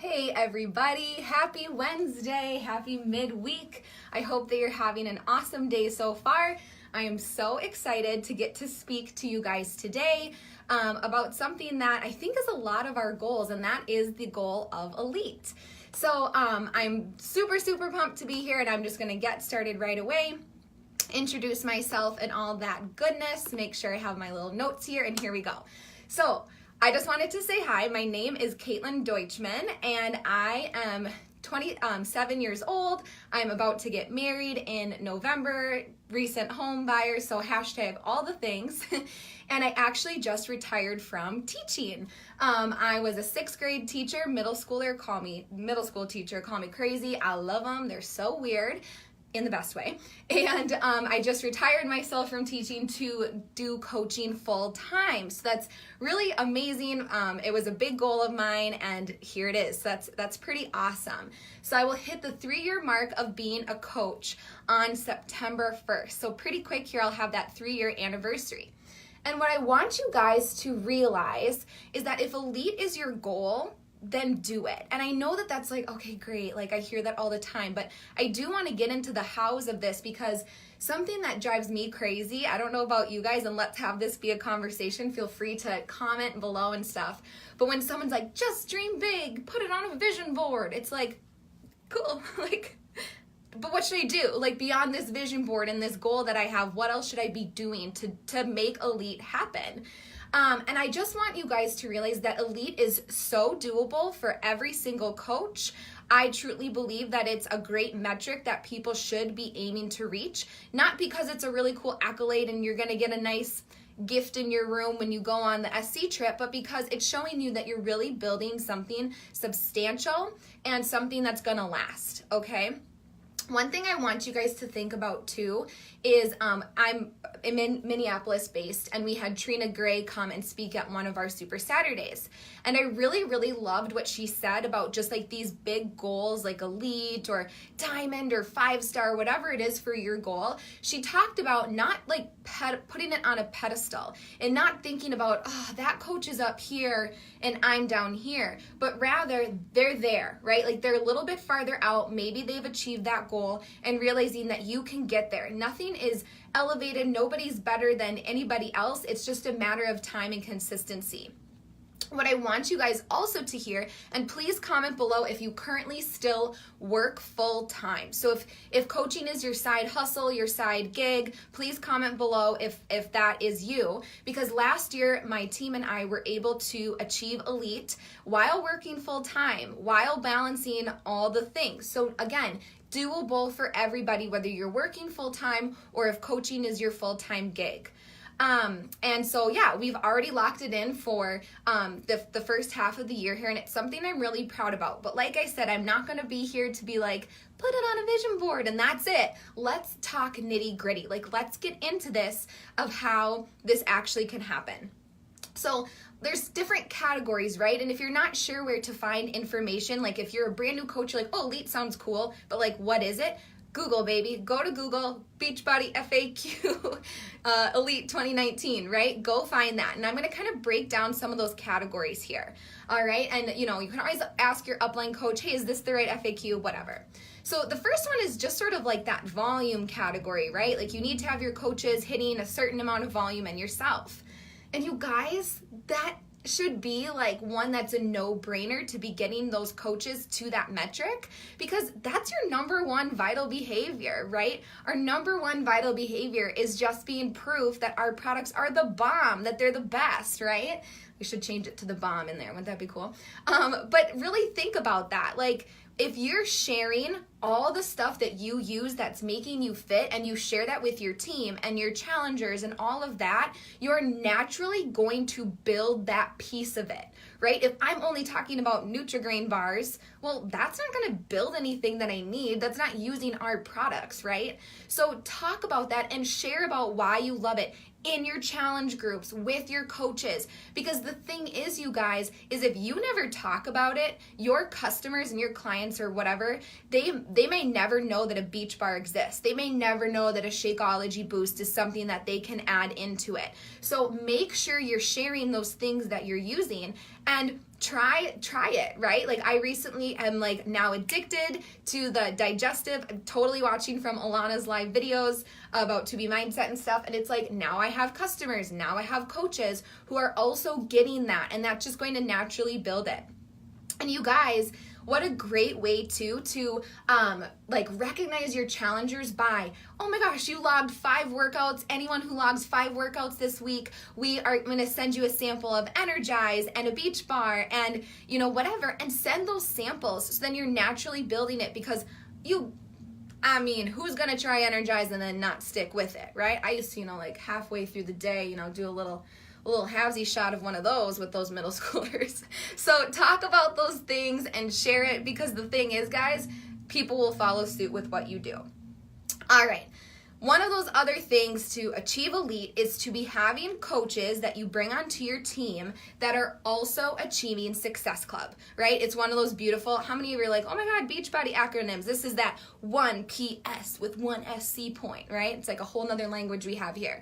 Hey everybody, happy Wednesday, happy midweek. I hope that you're having an awesome day so far. I am so excited to get to speak to you guys today about something that I think is a lot of our goals, and that is the goal of Elite. So I'm super pumped to be here, and I'm just gonna get started right away. Introduce myself and all that goodness, make sure I have my little notes here, and here we go. So I just wanted to say hi. My name is Caitlin Deutschman, and I am 27 years old. I'm about to get married in November, recent home buyer, so hashtag all the things. And I actually just retired from teaching. I was a 6th grade teacher, middle school teacher, call me crazy. I love them, they're so weird. In the best way. And I just retired myself from teaching to do coaching full time. So that's really amazing. It was a big goal of mine, and here it is. So that's pretty awesome. So I will hit the 3-year mark of being a coach on September 1st. So pretty quick here, I'll have that 3-year anniversary. And what I want you guys to realize is that if Elite is your goal, then do it. And I know that that's like, okay, great. Like I hear that all the time, but I do want to get into the hows of this, because something that drives me crazy, I don't know about you guys, and let's have this be a conversation. Feel free to comment below and stuff. But when someone's like, just dream big, put it on a vision board, it's like, cool. Like, but what should I do? Like beyond this vision board and this goal that I have, what else should I be doing to make Elite happen? And I just want you guys to realize that Elite is so doable for every single coach. I truly believe that it's a great metric that people should be aiming to reach, not because it's a really cool accolade and you're gonna get a nice gift in your room when you go on the SC trip, but because it's showing you that you're really building something substantial and something that's gonna last, okay? One thing I want you guys to think about too is I'm in Minneapolis based, and we had Trina Gray come and speak at one of our Super Saturdays. And I really loved what she said about just like these big goals like Elite or Diamond or 5-star, whatever it is for your goal. She talked about not like putting it on a pedestal and not thinking about, oh, that coach is up here and I'm down here, but rather they're there, right? Like they're a little bit farther out. Maybe they've achieved that goal, and realizing that you can get there. Nothing is elevated. Nobody's better than anybody else. It's just a matter of time and consistency. What I want you guys also to hear, and please comment below if you currently still work full time. So if coaching is your side hustle, your side gig, please comment below if that is you, because last year my team and I were able to achieve Elite while working full time, while balancing all the things. So again, doable for everybody, whether you're working full time or if coaching is your full-time gig. And so, yeah, we've already locked it in for the first half of the year here, and it's something I'm really proud about. But like I said, I'm not going to be here to be like, put it on a vision board and that's it. Let's talk nitty gritty. Like, let's get into this of how this actually can happen. So there's different categories, right? And if you're not sure where to find information, like if you're a brand new coach, you're like, oh, Elite sounds cool, but like, what is it? Google, baby. Go to Google, Beachbody FAQ, Elite 2019, right? Go find that. And I'm going to kind of break down some of those categories here. All right. And you can always ask your upline coach, hey, is this the right FAQ? Whatever. So the first one is just sort of like that volume category, right? Like you need to have your coaches hitting a certain amount of volume and yourself. And you guys, that should be like one that's a no-brainer to be getting those coaches to that metric, because that's your number one vital behavior, right? Our number one vital behavior is just being proof that our products are the bomb, that they're the best, right? We should change it to the bomb in there. Wouldn't that be cool? But really think about that. Like, if you're sharing all the stuff that you use that's making you fit, and you share that with your team and your challengers and all of that, you're naturally going to build that piece of it, right? If I'm only talking about Nutri-Grain bars, well, that's not going to build anything that I need. That's not using our products, right? So talk about that and share about why you love it in your challenge groups with your coaches, because the thing is, you guys, is if you never talk about it, your customers and your clients or whatever, they may never know that a beach bar exists. They may never know that a Shakeology boost is something that they can add into it. So make sure you're sharing those things that you're using, and try it, right? Like I recently am like now addicted to the digestive. I'm totally watching from Alana's live videos about to be mindset and stuff. And it's like, now I have customers, now I have coaches who are also getting that. And that's just going to naturally build it. And you guys, what a great way to like recognize your challengers by, oh my gosh, you logged 5 workouts. Anyone who logs 5 workouts this week, we are going to send you a sample of Energize and a beach bar and, you know, whatever, and send those samples. So then you're naturally building it because who's going to try Energize and then not stick with it, right? I used to, you know, like halfway through the day, you know, do a little halvesy shot of one of those with those middle schoolers. So talk about those things and share it, because the thing is, guys, people will follow suit with what you do. All right. One of those other things to achieve elite is to be having coaches that you bring onto your team that are also achieving Success Club, right? It's one of those beautiful, how many of you are like, oh my God, Beachbody acronyms. This is that 1 PS with 1 SC point, right? It's like a whole nother language we have here.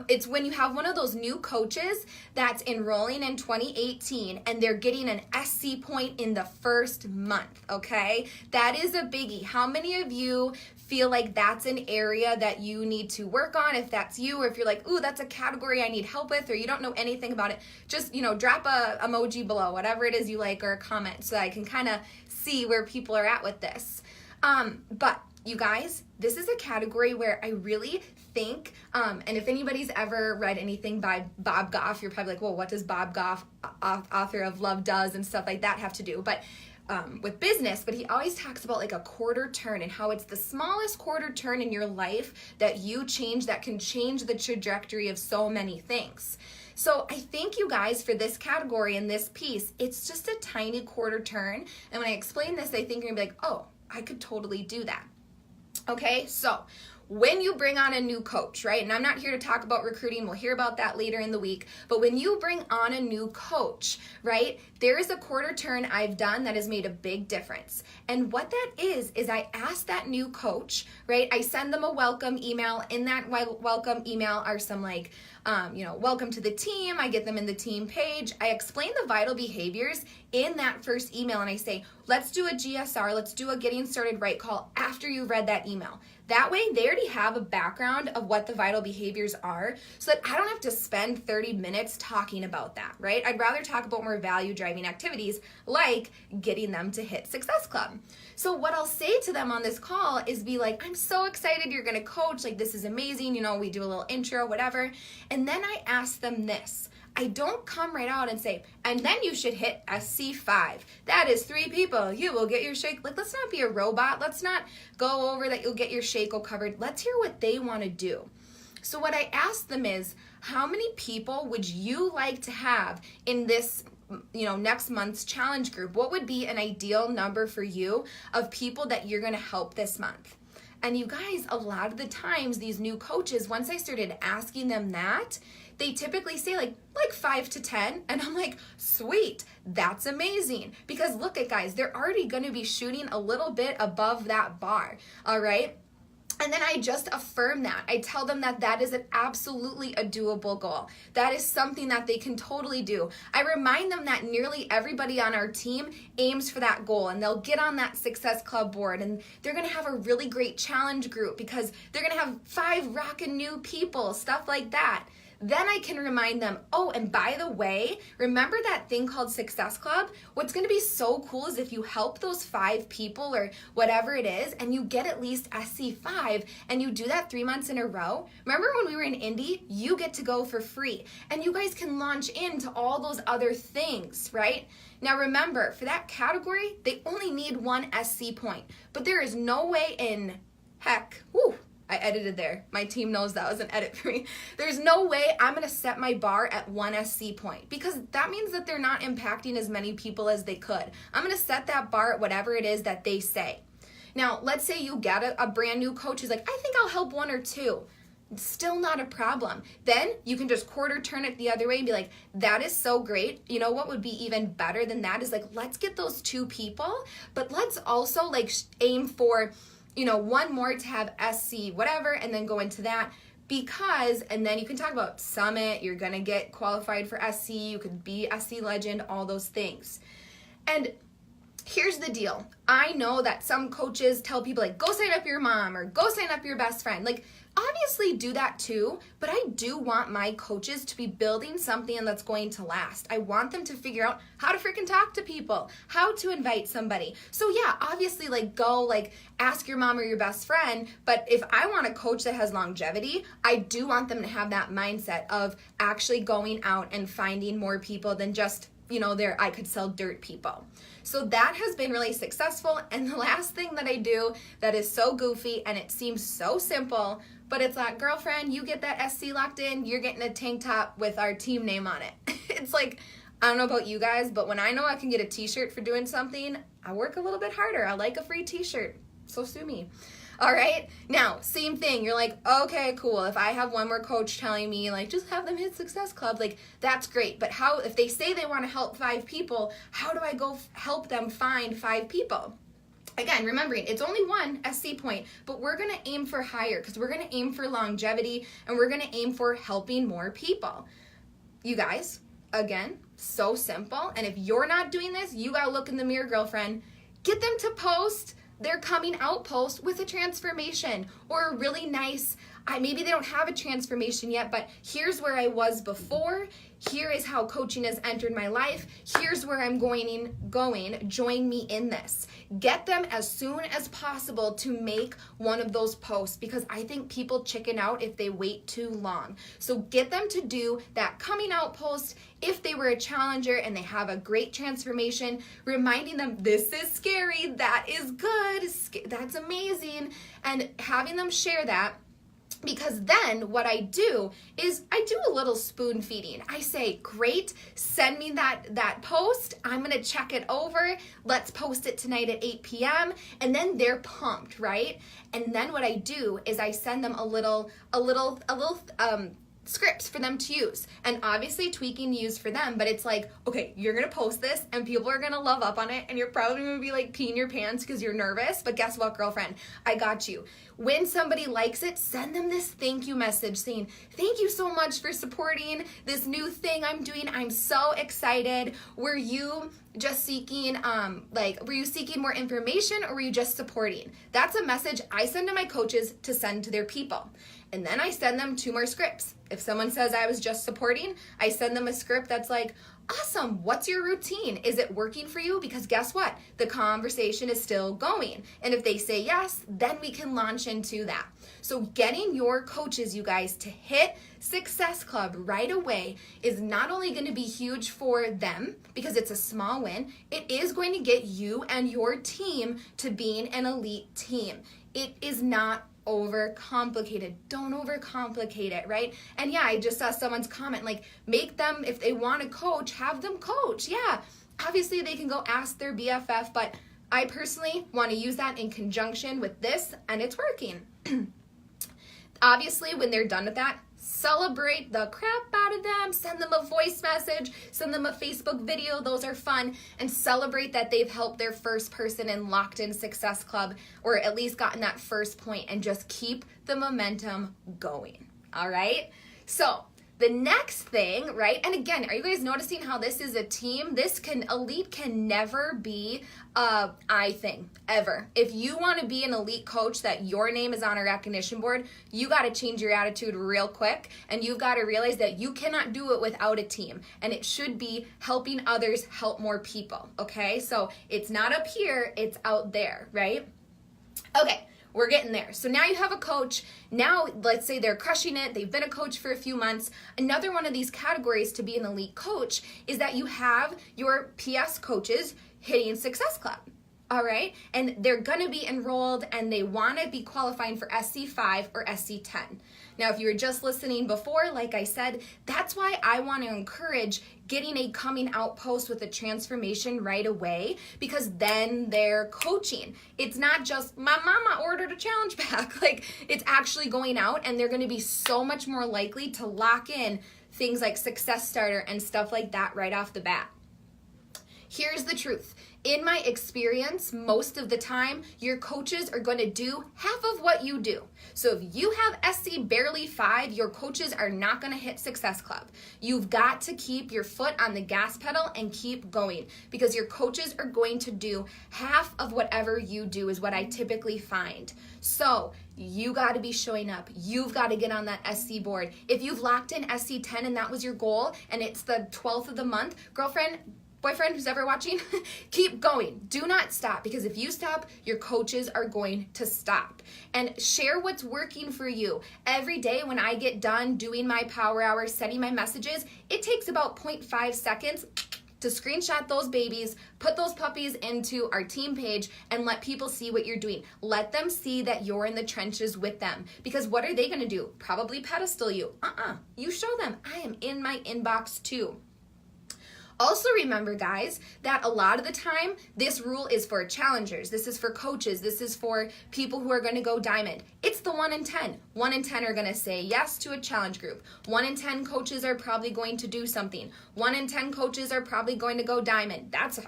It's when you have one of those new coaches that's enrolling in 2018 and they're getting an SC point in the first month, okay? That is a biggie. How many of you feel like that's an area that you need to work on? If that's you, or if you're like, ooh, that's a category I need help with, or you don't know anything about it, just, you know, drop a emoji below, whatever it is you like, or a comment, so that I can kind of see where people are at with this. But you guys, this is a category where I really think, and if anybody's ever read anything by Bob Goff, you're probably like, well, what does Bob Goff, author of Love Does and stuff like that, have to do? But with business, but he always talks about like a quarter turn and how it's the smallest quarter turn in your life that you change that can change the trajectory of so many things. So I think, you guys, for this category and this piece, it's just a tiny quarter turn. And when I explain this, I think you're gonna be like, oh, I could totally do that. Okay, so when you bring on a new coach, right? And I'm not here to talk about recruiting. We'll hear about that later in the week. But when you bring on a new coach, right, there is a quarter turn I've done that has made a big difference. And what that is I ask that new coach, right? I send them a welcome email. In that welcome email are some like, welcome to the team. I get them in the team page. I explain the vital behaviors in that first email. And I say, let's do a GSR. Let's do a getting started right call after you read that email. That way, they already have a background of what the vital behaviors are, so that I don't have to spend 30 minutes talking about that, right? I'd rather talk about more value-driving activities like getting them to hit Success Club. So what I'll say to them on this call is be like, I'm so excited you're going to coach. Like, this is amazing. You know, we do a little intro, whatever. And then I ask them this. I don't come right out and say, and then you should hit SC5. That is 3 people. You will get your shake. Like, let's not be a robot. Let's not go over that you'll get your shake covered. Let's hear what they want to do. So what I ask them is, how many people would you like to have in this, next month's challenge group? What would be an ideal number for you of people that you're going to help this month? And you guys, a lot of the times, these new coaches, once I started asking them that, they typically say like 5 to 10. And I'm like, sweet, that's amazing. Because look at guys, they're already going to be shooting a little bit above that bar. All right. And then I just affirm that. I tell them that that is absolutely a doable goal. That is something that they can totally do. I remind them that nearly everybody on our team aims for that goal, and they'll get on that Success Club board, and they're going to have a really great challenge group because they're going to have 5 rockin' new people, stuff like that. Then I can remind them, oh, and by the way, remember that thing called Success Club? What's going to be so cool is if you help those 5 people or whatever it is, and you get at least SC5, and you do that 3 months in a row. Remember when we were in Indy? You get to go for free, and you guys can launch into all those other things, right? Now remember, for that category, they only need 1 SC point, but there is no way in heck, I edited there. My team knows that was an edit for me. There's no way I'm going to set my bar at 1 SC point, because that means that they're not impacting as many people as they could. I'm going to set that bar at whatever it is that they say. Now, let's say you get a brand new coach who's like, I think I'll help 1 or 2. Still not a problem. Then you can just quarter turn it the other way and be like, that is so great. You know what would be even better than that is like, let's get those 2 people, but let's also like aim for 1 more to have SC whatever, and then go into that, because, and then you can talk about Summit, you're going to get qualified for SC, you could be SC Legend, all those things. And here's the deal. I know that some coaches tell people like, go sign up your mom or go sign up your best friend. Like, obviously do that too, but I do want my coaches to be building something that's going to last. I want them to figure out how to freaking talk to people, how to invite somebody. So yeah, obviously like go like ask your mom or your best friend, but if I want a coach that has longevity, I do want them to have that mindset of actually going out and finding more people than just, you know, I could sell dirt people. So that has been really successful. And the last thing that I do that is so goofy and it seems so simple, but it's like, girlfriend, you get that SC locked in, you're getting a tank top with our team name on it. It's like, I don't know about you guys, but when I know I can get a t-shirt for doing something, I work a little bit harder. I like a free t-shirt. So sue me. All right. Now, same thing. You're like, okay, cool. If I have one more coach telling me like, just have them hit Success Club, like that's great. But how, if they say they want to help 5 people, how do I go help them find 5 people? Again, remembering it's only one SC point, but we're going to aim for higher because we're going to aim for longevity and we're going to aim for helping more people. You guys, again, so simple. And if you're not doing this, you got to look in the mirror, girlfriend. Get them to post their coming out post with a transformation or a really nice, maybe they don't have a transformation yet, but here's where I was before. Here is how coaching has entered my life. Here's where I'm going. Join me in this. Get them as soon as possible to make one of those posts because I think people chicken out if they wait too long. So get them to do that coming out post if they were a challenger and they have a great transformation, reminding them this is scary, that is good, that's amazing, and having them share that. Because then what I do is I do a little spoon feeding. I say, great, send me that post. I'm going to check it over. Let's post it tonight at 8 p.m. And then they're pumped, right? And then what I do is I send them a little scripts for them to use, and obviously tweaking used for them, but it's like, okay, you're gonna post this and people are gonna love up on it and you're probably gonna be like peeing your pants because you're nervous, but guess what, girlfriend, I got you. When somebody likes it, send them this thank you message saying, thank you so much for supporting this new thing I'm doing. I'm so excited. Were you just seeking were you seeking more information or were you just supporting? That's a message I send to my coaches to send to their people. And then I send them 2 more scripts. If someone says I was just supporting, I send them a script that's like, awesome, what's your routine? Is it working for you? Because guess what? The conversation is still going. And if they say yes, then we can launch into that. So getting your coaches, you guys, to hit Success Club right away is not only going to be huge for them because it's a small win, it is going to get you and your team to being an elite team. It is not overcomplicated. Don't overcomplicate it, right? And yeah, I just saw someone's comment like, make them, if they want to coach, have them coach. Yeah, obviously they can go ask their BFF, but I personally want to use that in conjunction with this, and it's working. Obviously, when they're done with that, celebrate the crap out of them, send them a voice message, send them a Facebook video, those are fun, and celebrate that they've helped their first person and locked in Success Club, or at least gotten that first point, and just keep the momentum going, all right? So the next thing, right, and again, are you guys noticing how this is a team? Elite can never be a I thing, ever. If you want to be an elite coach that your name is on a recognition board, you got to change your attitude real quick, and you've got to realize that you cannot do it without a team, and it should be helping others help more people, okay? So it's not up here, it's out there, right? Okay. We're getting there. So now you have a coach. Now, let's say they're crushing it. They've been a coach for a few months. Another one of these categories to be an elite coach is that you have your PS coaches hitting Success Club. All right. And they're going to be enrolled and they want to be qualifying for SC5 or SC10. Now, if you were just listening before, like I said, that's why I want to encourage getting a coming out post with a transformation right away, because then they're coaching. It's not just my mama ordered a challenge pack. Like, it's actually going out, and they're going to be so much more likely to lock in things like Success Starter and stuff like that right off the bat. Here's the truth. In my experience, most of the time, your coaches are going to do half of what you do. So if you have SC barely 5, your coaches are not going to hit Success Club. You've got to keep your foot on the gas pedal and keep going, because your coaches are going to do half of whatever you do, is what I typically find. So you got to be showing up. You've got to get on that SC board. If you've locked in SC 10 and that was your goal and it's the 12th of the month, girlfriend, boyfriend, who's ever watching, keep going. Do not stop, because if you stop, your coaches are going to stop. And share what's working for you. Every day when I get done doing my power hour, setting my messages, it takes about 0.5 seconds to screenshot those babies, put those puppies into our team page, and let people see what you're doing. Let them see that you're in the trenches with them. Because what are they gonna do? Probably pedestal you. You show them, I am in my inbox too. Also remember, guys, that a lot of the time, this rule is for challengers. This is for coaches. This is for people who are going to go diamond. It's the 1 in 10. 1 in 10 are going to say yes to a challenge group. 1 in 10 coaches are probably going to do something. 1 in 10 coaches are probably going to go diamond. That's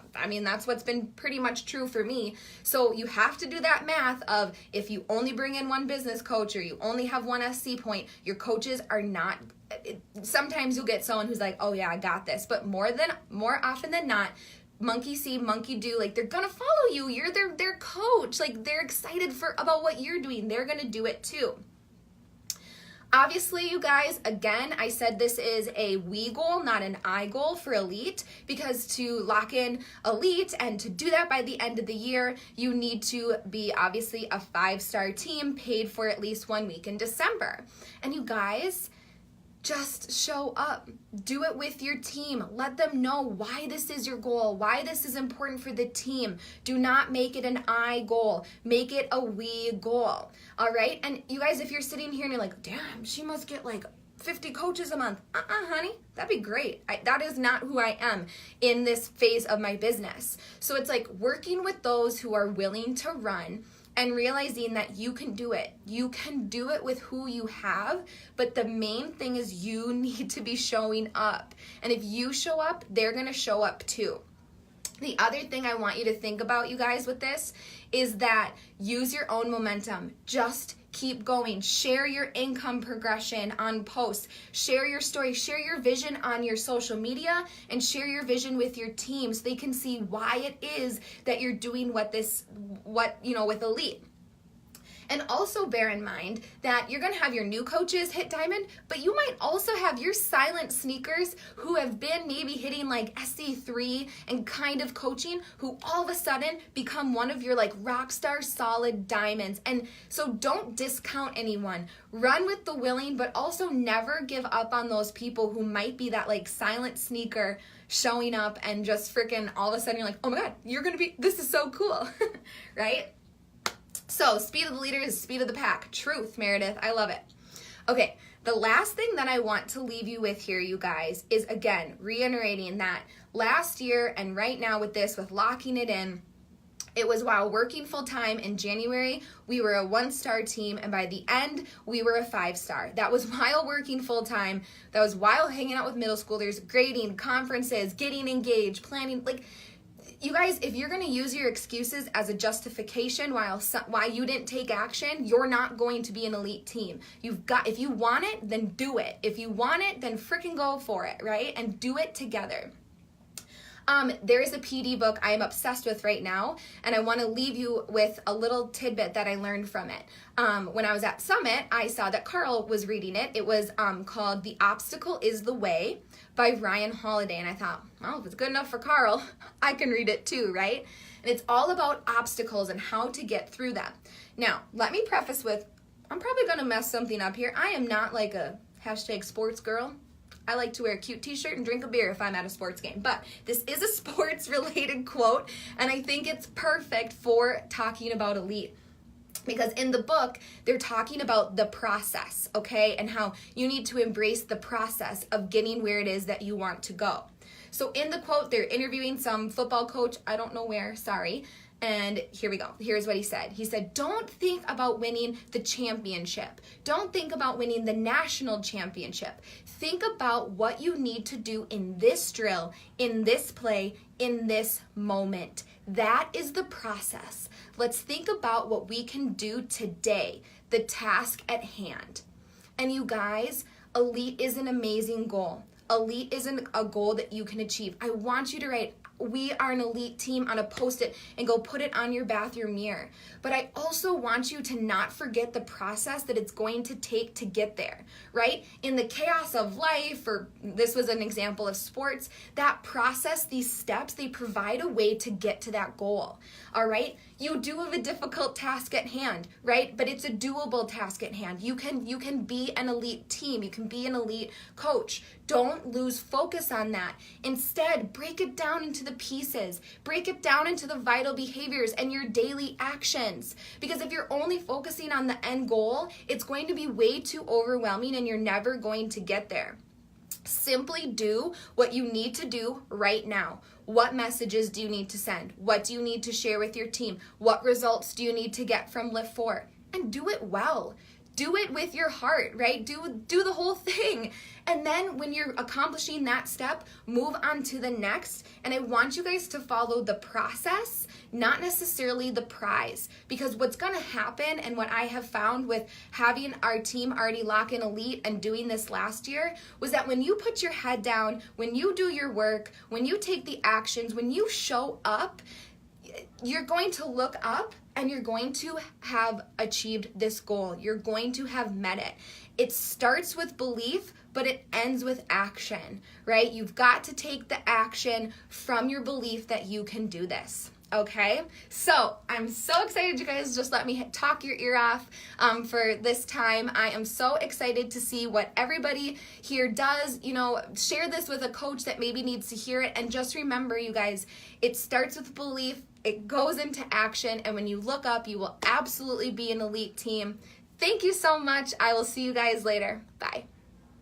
what's been pretty much true for me. So you have to do that math of, if you only bring in one business coach or you only have one SC point, your coaches are not. Sometimes you'll get someone who's like, oh yeah, I got this. But more often than not, monkey see, monkey do. Like, they're gonna follow you. You're their coach. Like, they're excited about what you're doing. They're gonna do it too. Obviously, you guys, again, I said this is a we goal, not an I goal for Elite, because to lock in Elite and to do that by the end of the year, you need to be obviously a 5-star team paid for at least 1 week in December. And you guys, just show up. Do it with your team. Let them know why this is your goal, why this is important for the team. Do not make it an I goal. Make it a we goal. All right? And you guys, if you're sitting here and you're like, damn, she must get like 50 coaches a month. Honey, that'd be great. That is not who I am in this phase of my business. So it's like working with those who are willing to run and realizing that you can do it. You can do it with who you have, but the main thing is you need to be showing up. And if you show up, they're gonna show up too. The other thing I want you to think about, you guys, with this is that use your own momentum. Just keep going. Share your income progression on posts. Share your story. Share your vision on your social media, and share your vision with your team so they can see why it is that you're doing with Elite. And also bear in mind that you're going to have your new coaches hit diamond, but you might also have your silent sneakers who have been maybe hitting like SC3 and kind of coaching, who all of a sudden become one of your like rock star solid diamonds. And so don't discount anyone. Run with the willing, but also never give up on those people who might be that like silent sneaker showing up and just freaking all of a sudden you're like, oh my God, this is so cool, right? So, speed of the leader is speed of the pack. Truth, Meredith. I love it. Okay, the last thing that I want to leave you with here, you guys, is again, reiterating that last year and right now with locking it in, it was while working full-time in January, we were a 1-star team, and by the end, we were a 5-star. That was while working full-time. That was while hanging out with middle schoolers, grading, conferences, getting engaged, planning, like, you guys, if you're going to use your excuses as a justification why you didn't take action, you're not going to be an Elite team. If you want it, then do it. If you want it, then freaking go for it, right? And do it together. There is a PD book I am obsessed with right now, and I want to leave you with a little tidbit that I learned from it. When I was at Summit, I saw that Carl was reading it. It was called The Obstacle is the Way by Ryan Holiday, and I thought, well, if it's good enough for Carl, I can read it too, right? And it's all about obstacles and how to get through them. Now, let me preface with, I'm probably going to mess something up here. I am not like a #sports girl. I like to wear a cute t-shirt and drink a beer if I'm at a sports game. But this is a sports-related quote, and I think it's perfect for talking about Elite. Because in the book, they're talking about the process, okay? And how you need to embrace the process of getting where it is that you want to go. So in the quote, they're interviewing some football coach, I don't know where, sorry. And here we go. Here's what he said. He said, don't think about winning the championship. Don't think about winning the national championship. Think about what you need to do in this drill, in this play, in this moment. That is the process. Let's think about what we can do today, the task at hand. And you guys, Elite is an amazing goal. Elite isn't a goal that you can achieve. I want you to write, we are an elite team on a Post-it and go put it on your bathroom mirror. But I also want you to not forget the process that it's going to take to get there, right? In the chaos of life, or this was an example of sports, that process, these steps, they provide a way to get to that goal, all right? You do have a difficult task at hand, right? But it's a doable task at hand. You can be an elite team. You can be an elite coach. Don't lose focus on that. Instead, break it down into the pieces. Break it down into the vital behaviors and your daily actions. Because if you're only focusing on the end goal, it's going to be way too overwhelming and you're never going to get there. Simply do what you need to do right now. What messages do you need to send? What do you need to share with your team? What results do you need to get from Lift 4? And do it well. Do it with your heart, right? Do the whole thing. And then when you're accomplishing that step, move on to the next. And I want you guys to follow the process, not necessarily the prize. Because what's going to happen, and what I have found with having our team already lock in Elite and doing this last year, was that when you put your head down, when you do your work, when you take the actions, when you show up, you're going to look up and you're going to have achieved this goal. You're going to have met it. It starts with belief, but it ends with action, right? You've got to take the action from your belief that you can do this. Okay, so I'm so excited you guys just let me talk your ear off for this time. I am so excited to see what everybody here does. You know, share this with a coach that maybe needs to hear it. And just remember, you guys, it starts with belief, it goes into action, and when you look up, you will absolutely be an elite team. Thank you so much. I will see you guys later. Bye.